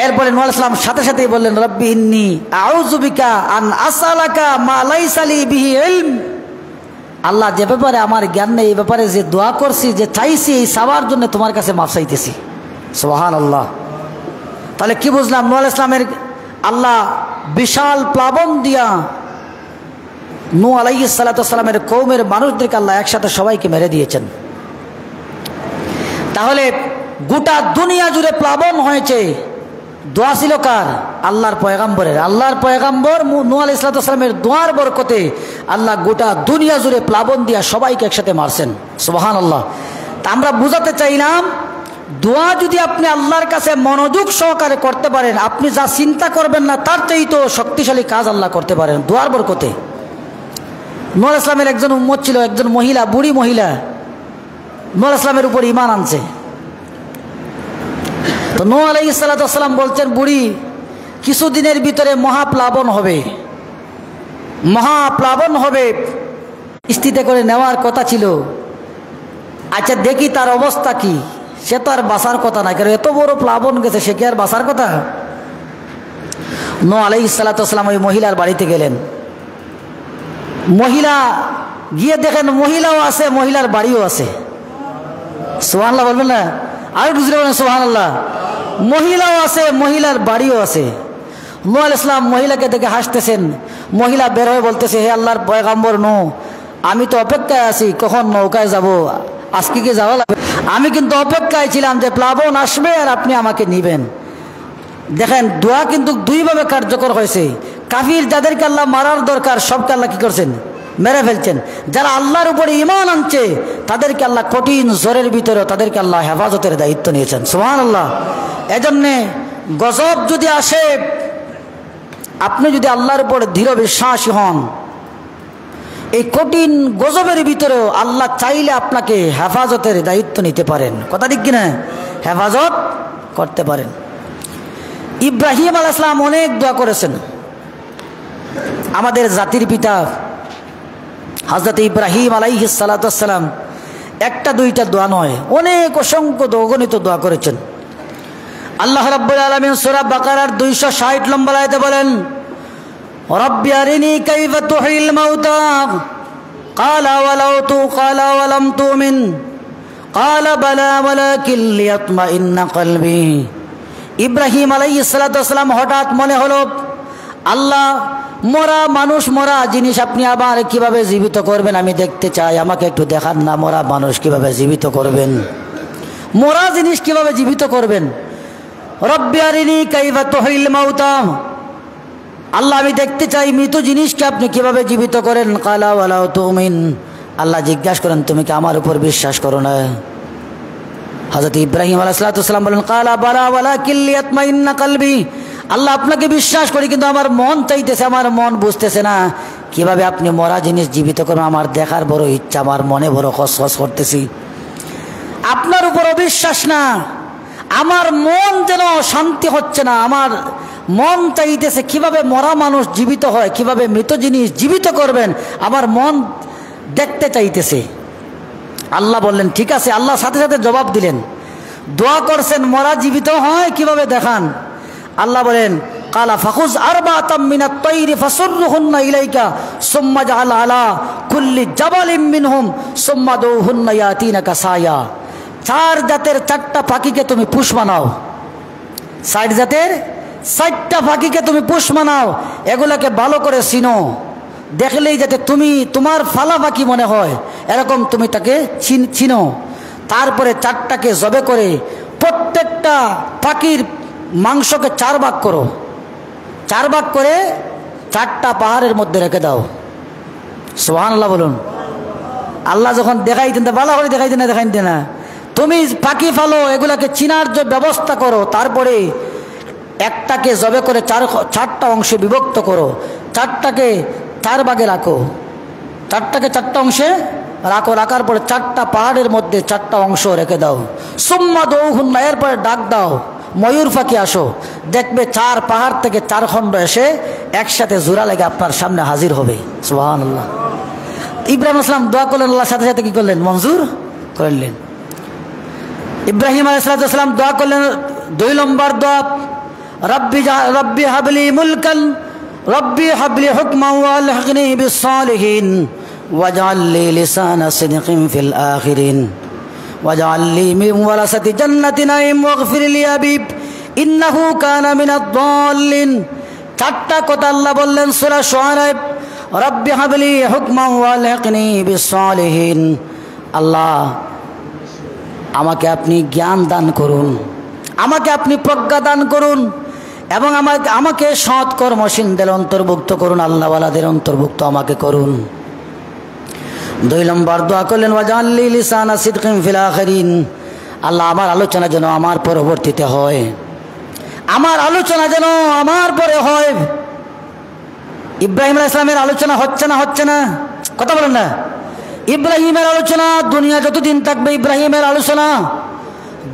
এরপরে নূহ আলাইহিস সালাম সাথে সাথেই বললেন, রব্বি ইন্নী আউযু বিকা আন আসআলাকা মা লাইসা লি বিহি ইলম, আল্লাহ যে ব্যাপারে আমার জ্ঞান নেই এই ব্যাপারে যে দোয়া করছি, যে চাইছি, এই চাওয়ার জন্য তোমার কাছে মাফ চাইতেছি। সুবহানাল্লাহ। তাহলে কি বুঝলাম? নূহ আলাইহিস সালামের আল্লাহ বিশাল প্লাবন দিয়া নূহ আলাইহিস সালামের কওমের মানুষদেরকে আল্লাহ একসাথে সবাইকে মেরে দিয়েছেন। তাহলে গোটা দুনিয়া জুড়ে প্লাবন হয়েছে, দোয়া ছিল কার? আল্লাহর পয়গাম্বরের। আল্লাহর পয়গাম্বর নূহ আলাইহিস সালামের দোয়ার বরকতে আল্লাহ গোটা দুনিয়া জুড়ে প্লাবন দিয়া সবাইকে একসাথে মারছেন। সুবহানাল্লাহ। তা আমরা বুঝাতে চাইলাম, দোয়া যদি আপনি আল্লাহর কাছে মনোযোগ সহকারে করতে পারেন, আপনি যা চিন্তা করবেন না তার চাইতে শক্তিশালী কাজ আল্লাহ করতে পারেন দোয়ার বরকতে। নূহ আলাইহিস সালামের একজন উম্মত ছিল, একজন মহিলা, বুড়ি মহিলা, নূহ আলাইহিস সালামের উপর ঈমান আনছে। তো নূহ আলাইহিস সালাম বলছেন, বুড়ি কিছুদিনের ভিতরে মহাপ্লাবন হবে, মহাপ্লাবন হবে, কিস্তিতে করে নেওয়ার কথা ছিল। আচ্ছা দেখি তার অবস্থা কি। সে তো আর বাঁচার কথা না, কারণ এত বড় প্লাবন গেছে, সে কি আর বাঁচার কথা? নূহ আলাইহিস সালাম ওই মহিলার বাড়িতে গেলেন। মহিলা গিয়ে দেখেন মহিলাও আছে, মহিলার বাড়িও আছে। সুবহানাল্লাহ বলবেন না? আর বুঝতে পারেন? সুবহানাল্লাহ। মহিলাও আছে, মহিলার বাড়িও আছে। নূহ আলাইহিস সালাম মহিলাকে দেখে হাসতেছেন। মহিলা বের হয়ে বলতেছে, হে আল্লাহর পয়গাম্বর নূহ, আমি তো অপেক্ষায় আছি কখন নৌকায় যাব, আজকে কি যাওয়া লাগবে? আমি কিন্তু অপেক্ষায় ছিলাম যে প্লাবন আসবে আর আপনি আমাকে নিবেন। দেখেন দোয়া কিন্তু দুইভাবে কার্যকর হয়েছে। কাফির যাদেরকে আল্লাহ মারার দরকার সবকে আল্লাহ কি করছেন? মেরে ফেলছেন। যারা আল্লাহর উপরে ঈমান আনছে তাদেরকে আল্লাহ কঠিন জ্বরের ভিতরে তাদেরকে আল্লাহ হেফাজতের দায়িত্ব নিয়েছেন। সুবহানাল্লাহ। এজন্যে গজব যদি আসে, আপনি যদি আল্লাহর উপরে দৃঢ় বিশ্বাসী হন, এই কঠিন গজবের ভিতরেও আল্লাহ চাইলে আপনাকে হেফাজতের দায়িত্ব নিতে পারেন। কথা ঠিক কিনা? হেফাজত করতে পারেন। ইব্রাহিম আলাইহিস সালাম অনেক দোয়া করেছেন। আমাদের জাতির পিতা হযরত ইব্রাহিম আলাইহিস সালাম একটা দুইটা দোয়া নয়, অনেক অসংখ্য অগণিত দোয়া করেছেন। আল্লাহ রাব্বুল আলামিন সূরা বাকারার 260 নম্বর আয়াতে বলেন, রব্বি আরিনি কাইফা তুহিল মাউতা ক্বালা ওয়ালাম তুমিন ক্বালা বালা ওয়ালাকিন লিয়াতমাইন্না কলবি। ইব্রাহিম আলাইহিস সালাম হঠাৎ মনে হলো, আল্লাহ মরা মানুষ, মরা জিনিস আপনি আবার কিভাবে জীবিত করবেন আমি দেখতে চাই, আমাকে একটু দেখান না মরা মানুষ কিভাবে জীবিত করবেন, মরা জিনিস কিভাবে জীবিত করবেন। রব্বি আরিনি কাইফা তুহিল মাউতা, আল্লাহ আমি দেখতে চাই মৃত জিনিসকে আপনি কিভাবে জীবিত করেন। ক্বালা ওয়ালা তুমিন, আল্লাহ জিজ্ঞাসা করেন তুমি কি আমার উপর বিশ্বাস করো না? হযরত ইব্রাহিম আলাইহিস সালাম বলেন, ক্বালা বালা ওয়ালাকিন লিয়াতমাইন্না কলবি, আল্লাহ আপনাকে বিশ্বাস করি কিন্তু আমার মন চাইতেছে, আমার মন বুঝতেছে না কিভাবে আপনি মরা জিনিস জীবিত করবেন। আমার দেখার বড় ইচ্ছা, আমার মনে বড় খসখস করতেছি। আপনার উপর অবিশ্বাস না, আমার মন যেন শান্তি হচ্ছে না, আমার মন চাইতেছে কিভাবে মরা মানুষ জীবিত হয়, কিভাবে মৃত জিনিস জীবিত করবেন, আমার মন দেখতে চাইতেছে। আল্লাহ বললেন ঠিক আছে। আল্লাহ সাথে সাথে জবাব দিলেন। দোয়া করছেন মরা জীবিত হয় কিভাবে দেখান। আল্লাহ বলেন, ক্বালা ফাখুজ আরবাতাম মিনাত তায়রি ফাসুরহুন্না ইলাইকা সুম্মা জাআল আলা কুল্লি জাবালিম মিনহুম সুম্মা দুহুন্না ইয়াতিনাকা সায়া। 4 জাতের 4টা পাখিকে তুমি পুষ বানাও, 60 জাতের 4টা পাখিকে তুমি পুষ বানাও, এগুলাকে ভালো করে চিনো, দেখলেই যাতে তোমার ফালা পাখি মনে হয় এরকম তুমি তাকে চিনো। তারপরে 4টাকে জবে করে প্রত্যেকটা পাখির মাংসকে 4 ভাগ করো, 4 ভাগ করে 4টা পাহাড়ের মধ্যে রেখে দাও। সুবহানাল্লাহ বলুন। আল্লাহ যখন দেখাইতেন তা ভালো করে দেখাইতেন না, দেখাইতেন না, তুমি পাখি ফালো, এগুলাকে চিনার যে ব্যবস্থা করো, তারপরে একটাকে জবে করে চারটা অংশে বিভক্ত করো, চারটাকে 4 ভাগে রাখো, চারটাকে 4টা অংশে রাখো, রাখার পরে 4টা পাহাড়ের মধ্যে 4টা অংশ রেখে দাও। সুম্মা দৌহুন্না, এরপরে ডাক দাও, ময়ূর পাখি আসো, দেখবে 4 পাহাড় থেকে 4 খণ্ড এসে একসাথে জোড়া লেগে আপনার সামনে হাজির হবে। সুবহানাল্লাহ। ইব্রাহিম আলাইহিস সালাম দোয়া করলেন, আল্লাহ সাথে সাথে কি করলেন? মঞ্জুর করলেন। ইব্রাহিম আলাইহিস সালাম দোয়া করলেন 2 নম্বর দোয়া, রব্বি হাবলি মুলকান, রব্বি হাবলি হুকমান ওয়ালহিকনি বিস-সালিহিন ওয়াজআল লি লিসানা সিদকিন ফিল আখিরিন ওয়াজআল লি মিন ওয়ারাসাতি জান্নাতি নাঈম ওয়াগফির লি আবি ইন্নাহু কানা মিনাদ-দাল্লিন। 4টা কথা আল্লাহ বললেন সূরা শুআরায়, রব্বি হাবলি হুকমান ওয়ালহিকনি বিস-সালিহিন, আল্লাহ আমাকে আপনি জ্ঞান দান করুন, আমাকে আপনি প্রজ্ঞা দান করুন এবং আমাকে সৎ কর্মশীলদের অন্তর্ভুক্ত করুন, আল্লাহওয়ালাদের অন্তর্ভুক্ত আমাকে করুন। 2 নম্বর দোয়া করলেন ওয়াজআল লি লিসানা সিদকিন ফিল আখিরিন, আল্লাহ আমার আলোচনা যেন আমার পরবর্তীতে হয়, আমার আলোচনা যেন আমার পরে হয়। ইব্রাহিম আলাইহিস সালামের আলোচনা হচ্ছে না, কথা বলেন না। ইব্রাহিমের আলোচনা দুনিয়া যতদিন থাকবে, ইব্রাহিমের আলোচনা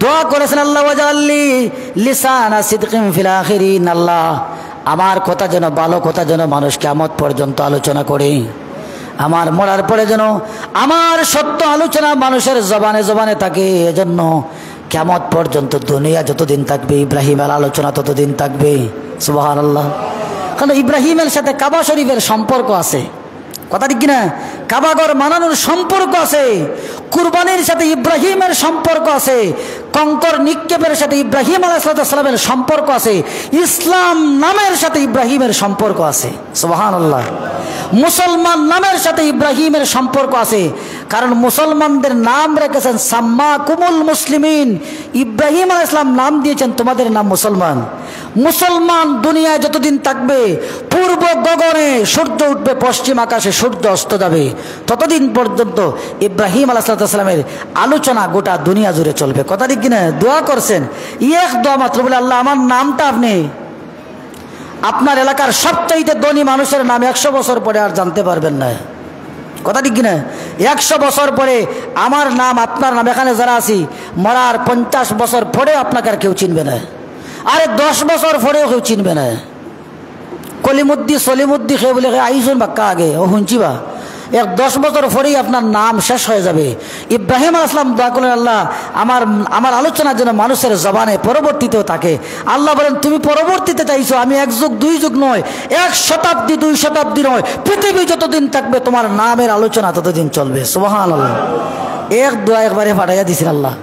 দোয়া করেছেন আল্লাহ ওয়াজআল লি লিসানা সিদকিন ফিল আখিরিন, আল্লাহ আমার কথা যেন, ভালো কথা যেন মানুষ কিয়ামত পর্যন্ত আলোচনা করে, আমার মরার পরে যেন আমার সত্য আলোচনা মানুষের জবানে জবানে থাকে। এজন্য কিয়ামত পর্যন্ত দুনিয়া যতদিন থাকবে ইব্রাহিমের আলোচনা ততদিন থাকবে। সুবহানাল্লাহ। কারণ ইব্রাহিমের সাথে কাবা শরীফের সম্পর্ক আছে, কথা ঠিক কিনা? কাবাঘর বানানোর সম্পর্ক আছে, কুরবানির সাথে ইব্রাহিমের সম্পর্ক আছে, কঙ্কর নিক্ষেপের সাথে ইব্রাহিম আলাইহিস সালামের সম্পর্ক আছে, ইসলাম নামের সাথে ইব্রাহিমের সম্পর্ক আছে। সুবহানাল্লাহ। মুসলমান নামের সাথে ইব্রাহিমের সম্পর্ক আছে, কারণ মুসলমানদের নাম রেখেছেন সাম্মাকুমুল মুসলিমিন, ইব্রাহিম আলাইহিস সালাম নাম দিয়েছেন তোমাদের নাম মুসলমান। মুসলমান দুনিয়ায় যতদিন থাকবে, পূর্ব গগনে সূর্য উঠবে, পশ্চিম আকাশে সূর্য অস্ত যাবে, ততদিন পর্যন্ত ইব্রাহিম আলাইহিস সালামের আলোচনা গোটা দুনিয়া জুড়ে চলবে। কথা ঠিক কিনা? দোয়া করছেন, এক দোয়া মাত্র বলে, আল্লাহ আমার নামটা আপনি আপনার এলাকার সবচাইতে ধনী মানুষের নাম 100 বছর পরে আর জানতে পারবেন না। কথা ঠিক কিনা? 100 বছর পরে আমার নাম, আপনার নাম, এখানে যারা আছি মরার 50 বছর পরে আপনাকে আর কেউ চিনবে না, আরে 10 বছর পরেও কেউ চিনবে না। কলিমুদ্দি সলিমুদ্দি খেয়ে বলে আইসুন বাক্কা আগে ও শুনছিবা, 10 বছর পরেই আপনার নাম শেষ হয়ে যাবে। ইব্রাহিম আলাইহিস সালাম দোয়া করলেন, আল্লাহ আমার আলোচনা যেন মানুষের জবানে পরবর্তীতেও থাকে। আল্লাহ বলেন, তুমি পরবর্তীতে চাইছো, আমি 1 যুগ 2 যুগ নয়, 1 শতাব্দী 2 শতাব্দী নয়, পৃথিবী যতদিন থাকবে তোমার নামের আলোচনা ততদিন চলবে। সুবহানাল্লাহ। এক দোয়া একবারে পাঠাইয়া দিয়েছেন আল্লাহ।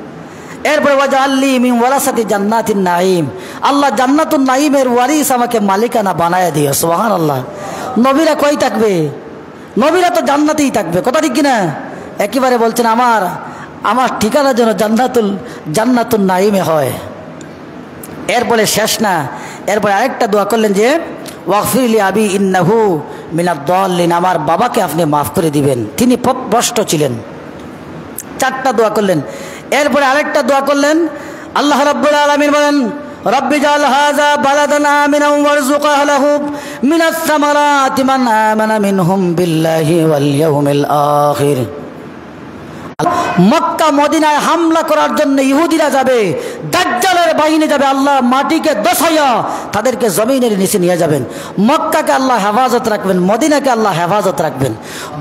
এরপরে ওয়াজআল লি মিন ওয়ারাসাতি জান্নাতিন নাঈম, আল্লাহ জান্নাতুন নাঈমের ওয়ারিস আমাকে মালিকানা বানায়া দিও। সুবহানাল্লাহ। নবীরা কই থাকবে? নবীরা তো জান্নাতেই থাকবে। কথা ঠিক কিনা? একেবারে বলছেন আমার ঠিকানা যেন জান্নাতুন নাঈমে হয়। এরপরে শেষ না, এরপরে আরেকটা দোয়া করলেন যে ওয়াগফির লি আবি ইন্নাহু মিনাদ-দাল্লিন, আমার বাবাকে আপনি মাফ করে দিবেন, তিনি পথভ্রষ্ট ছিলেন। 4টা দোয়া করলেন। এরপরে আরেকটা দোয়া করলেন, আল্লাহ রাব্বুল আলামিন বলেন, রব্বি জাল হাযা বালাদান আমিনা ওয়ারযুক আহলাহু মিনাস সামারাতি মান আমানা মিনহুম বিল্লাহি ওয়াল ইয়াউমিল আখির। মক্কা মদিনায় হামলা করার জন্য ইহুদিরা যাবে, দাজ্জালের বাহিনী যাবে, আল্লাহ মাটিকে দছাইয়া তাদেরকে জমিনের নিচে নিয়ে যাবেন। মক্কাকে আল্লাহ হেফাজত রাখবেন, মদিনাকে আল্লাহ হেফাজত রাখবেন।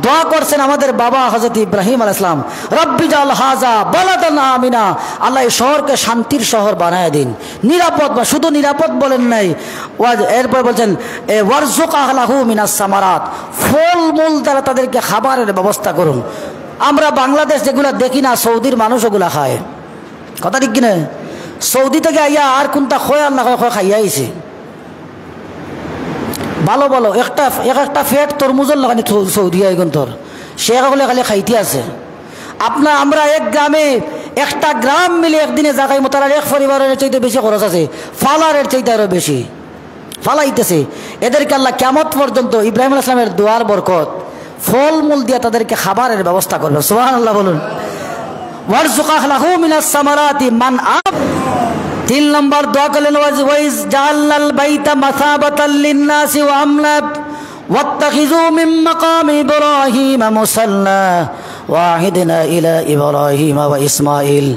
দোয়া করছেন আমাদের বাবা হযরত ইব্রাহিম আলাইহিস সালাম, রব্বি জাল হাযা বালাদান আমিনা, আল্লাহ এই শহরকে শান্তির শহর বানায় দিন, নিরাপদ। বা শুধু নিরাপদ বলেন নাই, এরপর বলছেন ওয়ারযুক আহলাহু মিনাস সামারাত, ফলমূল দ্বারা তাদেরকে খাবারের ব্যবস্থা করুন। আমরা বাংলাদেশ যেগুলো দেখি না, সৌদির মানুষ ওগুলা খায়। কথা ঠিক কিনা? সৌদি থেকে আইয়া আর কোনটা খয় আর না খয় খাইয়া আইছে। ভালো ভালো একটা ফেট তরমুজের লাগানি সৌদি আইগন তোর সে হলে খালি খাইতে আছে। আমরা এক গ্রামে একটা গ্রাম মিলে একদিনে জাগাই মোতার এক পরিবারের চাইতে বেশি খরচ আছে, ফালারের চাইতে আরো বেশি ফালাইতেছে। এদেরকে আল্লাহ কিয়ামত পর্যন্ত ইব্রাহিম আলাইহিস সালামের দোয়ার বরকত ফলমূল দিয়ে তাদেরকে খাবারের ব্যবস্থা করবে। সুবহানাল্লাহ বলুন। ওয়ারযুক আহলাহু মিনাস সামারাতি মান তিন নম্বর দোয়া করলেন ওয়াইজ জাআলনাল বাইতা মাসাবাতাল লিন্নাসি ওয়া আমনা ওয়াত্তাখিযু মিন মাকামি ইব্রাহিম মুসাল্লা ওয়াহিদনা ইলা ইব্রাহিম ওয়া ইসমাঈল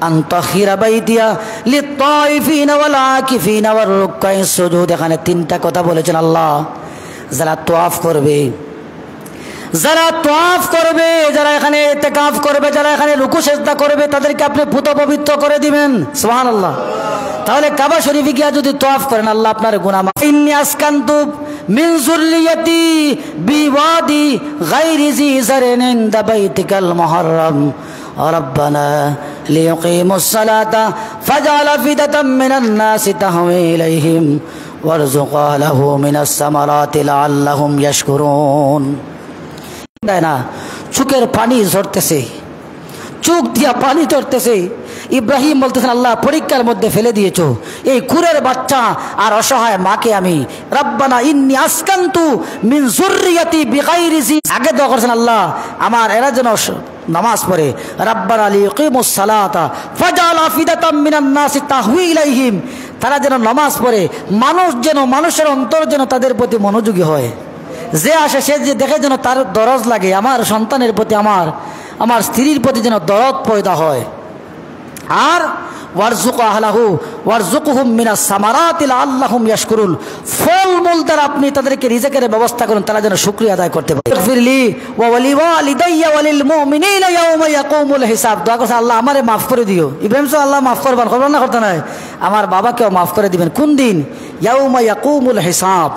আন তাহিরা বাইতিয়া লিত-তাইফিনা ওয়াল আকিফিনা ওয়ার রুকআইস সুজুদ। এখানে তিনটা কথা বলেছেন আল্লাহ। যারা তাওয়াফ করবে, যারা তাওয়াফ করবে, যারা এখানে ইতিকাফ করবে, যারা এখানে রুকু সিজদা করবে, তাদেরকে আপনি পুত পবিত্র করে দিবেন। সুবহানাল্লাহ। তাহলে কাবা শরীফে গিয়ে যদি তাওয়াফ করেন, আল্লাহ আপনার গুনাহ মাফ। ইন্নী আসকানতু মিন যুররিয়াতি বিওয়াদি গায়রি জি যারিন ইনদা বাইতিকাল মুহাররাম রব্বানা লিয়ুকিমুস সালাতা ফাজআল আফিদাতাম মিনান নাসি তাহওয়ি ইলাইহিম ওয়ারযুক লাহু মিনাস সামারাতি লাআল্লাহুম ইয়াশকুরুন। না, চোখের পানি ঝরতেছে, চোখ দিয়া পানি ঝরতেছে। ইব্রাহিম বলতেছেন, আল্লাহ পরীক্ষার মধ্যে ফেলে দিয়েছো এই কুরের বাচ্চা আর অসহায় মাকে আমি। রব্বানা ইন্নী আসকানতু মিন যুররিয়াতি বিগাইরি জি। আগে দোয়া করেছেন, আল্লাহ আমার এরা যেন নামাজ পড়ে। রব্বানা লিয়ুকিমুস সালাতা ফাজআল আফিদাতাম মিনান নাসি তাহওয়ি ইলাইহিম। তারা যেন নামাজ পড়ে, মানুষের অন্তর যেন তাদের প্রতি মনোযোগী হয়। যে আসে সে যে দেখে যেন তার দরদ লাগে, আমার সন্তানের প্রতি, আমার স্ত্রীর প্রতি যেন দরদ পয়দা হয়। আর ওয়ারযুক আহলাহু ওয়ারযুকহুম মিনাস সামারাতি লাআল্লাহুম ইয়াশকুরুন। ফলমূল দ্বারা আপনি তাদেরকে রিজিকের ব্যবস্থা করুন, তারা যেন শুকরিয়া আদায় করতে পারে। ইগফিরলি ওয়া লিওয়ালিদাইয়া ওয়া লিল মুমিনিনা ইয়াওমা ইয়াকুমুল হিসাব। দোয়া করছে, আল্লাহ আমারে মাফ করে দিও। ইব্রাহিম সাহেব আল্লাহ মাফ করবেন, করবেন না করতে নাই, আমার বাবাকেও মাফ করে দিবেন। কোন দিন? ইয়াওমা ইয়াকুমুল হিসাব,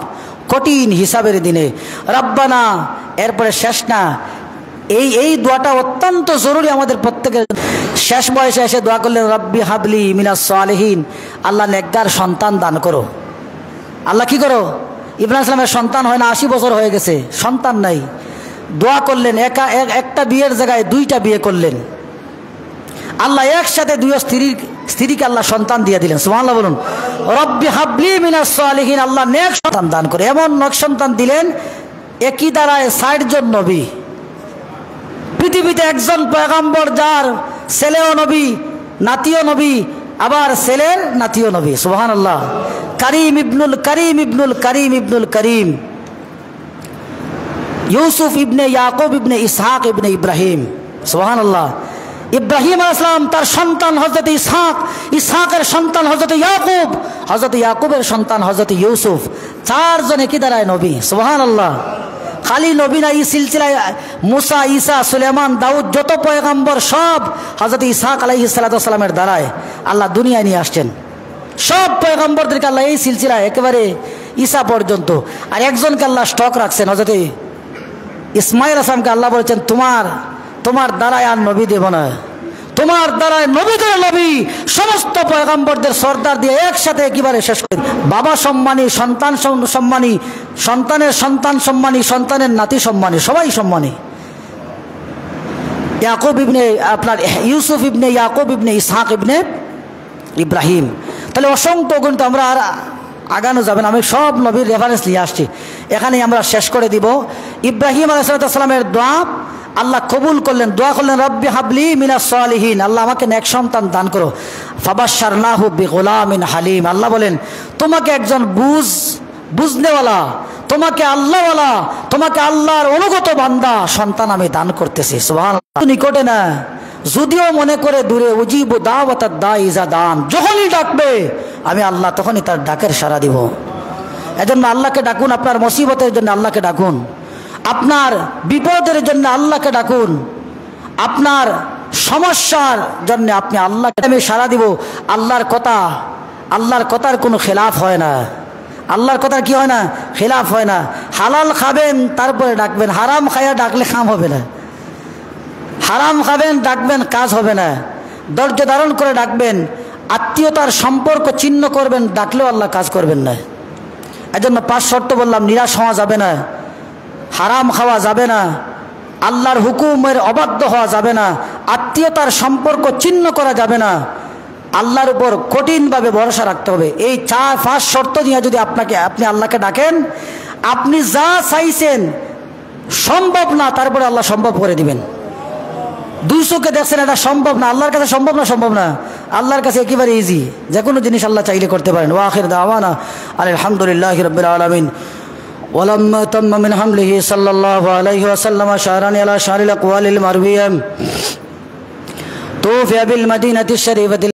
কঠিন হিসাবের দিনে। রব্বানা, এরপরে শেষ না, এই দোয়াটা অত্যন্ত জরুরি আমাদের প্রত্যেকের। শেষ বয়সে এসে দোয়া করলেন, রব্বি হাবলি মিনাস সালিহিন, আল্লাহ নেককার সন্তান দান করো। আল্লাহ কি করো? ইব্রাহিম ইসলামের সন্তান হয় না, 80 বছর হয়ে গেছে, সন্তান নাই। দোয়া করলেন, একটা বিয়ের জায়গায় 2টা বিয়ে করলেন। আল্লাহ একসাথে 2 স্ত্রীকে আল্লাহ সন্তান দিয়ে দিলেন। সুবহানাল্লাহ বলুন। রব্বি হাবলি মিনাস সালিহিন, আল্লাহ নেক সন্তান দান করে। এমন নেক সন্তান দিলেন, একই দ্বারায় 60 জন নবী। পৃথিবীতে একজন পয়গম্বর যার ছেলেও নবী, নাতিও নবী, আবার ছেলের নাতিও নবী। সুবহানাল্লাহ। কারিম ইবনুল করিম ইউসুফ ইবনে ইয়াকুব ইবনে ইসহাক ইবনে ইব্রাহিম। সুবহানাল্লাহ। ইব্রাহিম আলাইহিস সালাম তার সন্তান হযরত ইসহাক, ইসহাকের সন্তান হযরত ইয়াকুব, হযরত ইয়াকুবের সন্তান হযরত ইউসুফ। 4 জন একই দ্বারায় নবী। সুবহানাল্লাহ। খালি নবী না, এই সিলসিলায় মুসা, ঈসা, সুলেমান, দাউদ, যত পয়গম্বর সব হযরত ইসহাক আলাইহিস সালামের দ্বারায় আল্লাহ দুনিয়ায় নিয়ে আসছেন। সব পয়গম্বরদেরকে আল্লাহ এই সিলসিলায় একেবারে ঈসা পর্যন্ত। আর একজনকে আল্লাহ স্টক রাখছেন, হযরত ইসমাইল আসলামকে আল্লাহ বলেছেন, তোমার দ্বারায় আর নবী দেব না, তোমার দ্বারায় নবী করে নবী। সমস্ত পয়গম্বরদের সর্দার দিয়ে একসাথে একেবারে শেষ করে। বাবা সম্মানী, সন্তান সম্মানী, সন্তানের সন্তান সম্মানী, সন্তানের নাতি সম্মানী, সবাই সম্মানী। ইউসুফ ইবনে ইয়াকুব ইবনে ইসহাক ইবনে ইব্রাহিম। তাহলে অসংখ্য গুণ, তো আমরা আর আগানো যাবে না। আমি সব নবীর রেফারেন্স নিয়ে আসছি, এখানেই আমরা শেষ করে দিব। ইব্রাহিম আলাইহিস সালামের দোয়া আল্লাহ কবুল করলেন। দোয়া করলেন, রব্বি হাবলি মিনাস সালিহিন, আল্লাহ আমাকে নেক সন্তান দান করো। ফাবাশশারনাহু বিগুলামিন হালিম। আল্লাহ বলেন, তোমাকে একজন বুঝনেওয়ালা, তোমাকে আল্লাহওয়ালা, তোমাকে আল্লাহর অনুগত বান্দা সন্তান আমি দান করতেছি। সুবহানাল্লাহ। নিকটে না, যদিও মনে করে দূরে। উজিবু দাওয়াতাদ দাঈ ইযা দান, যখনই ডাকবে আমি আল্লাহ তখনই তার ডাকের সাড়া দিব। এজন্য আল্লাহকে ডাকুন, আপনার মুসিবতের জন্য আল্লাহকে ডাকুন, আপনার বিপদের জন্য আল্লাহকে ডাকুন, আপনার সমস্যার জন্য আপনি আল্লাহকে আমি সাড়া দিব। আল্লাহর কথার কোনো খেলাফ হয় না। আল্লাহর কথার কি হয় না? খেলাফ হয় না। হালাল খাবেন তারপরে ডাকবেন, হারাম খাইয়া ডাকলে কাম হবে না। হারাম খাবেন, ডাকবেন, কাজ হবে না। ধৈর্য ধারণ করে ডাকবেন, আত্মীয়তার সম্পর্ক ছিন্ন করবেন, ডাকলেও আল্লাহ কাজ করবেন না। এজন্য 5 শর্ত বললাম, নিরাশ হওয়া যাবে না, হারাম খাওয়া যাবে না, আল্লাহর হুকুমের অবাধ্য হওয়া যাবে না, আত্মীয়তার সম্পর্ক ছিন্ন করা যাবে না, আল্লাহর উপর কঠিনভাবে ভরসা রাখতে হবে। এই 4-5 শর্ত নিয়ে যদি আপনি আল্লাহকে ডাকেন, আপনি যা চাইছেন সম্ভব না, তারপরে আল্লাহ সম্ভব করে দিবেন। 200কে দেখছেন এটা সম্ভব না, আল্লাহর কাছে সম্ভব না, সম্ভব না। আল্লাহর কাছে একেবারে ইজি, যে কোনো জিনিস আল্লাহ চাইলে করতে পারেন। ওয়া আখির দাওয়ানা আলহামদুলিল্লাহি রাব্বিল আলামিন। ولما تم من حمله صلى الله عليه وسلم شهران على شهر الأقوال المروية توفي بالمدينة الشريفة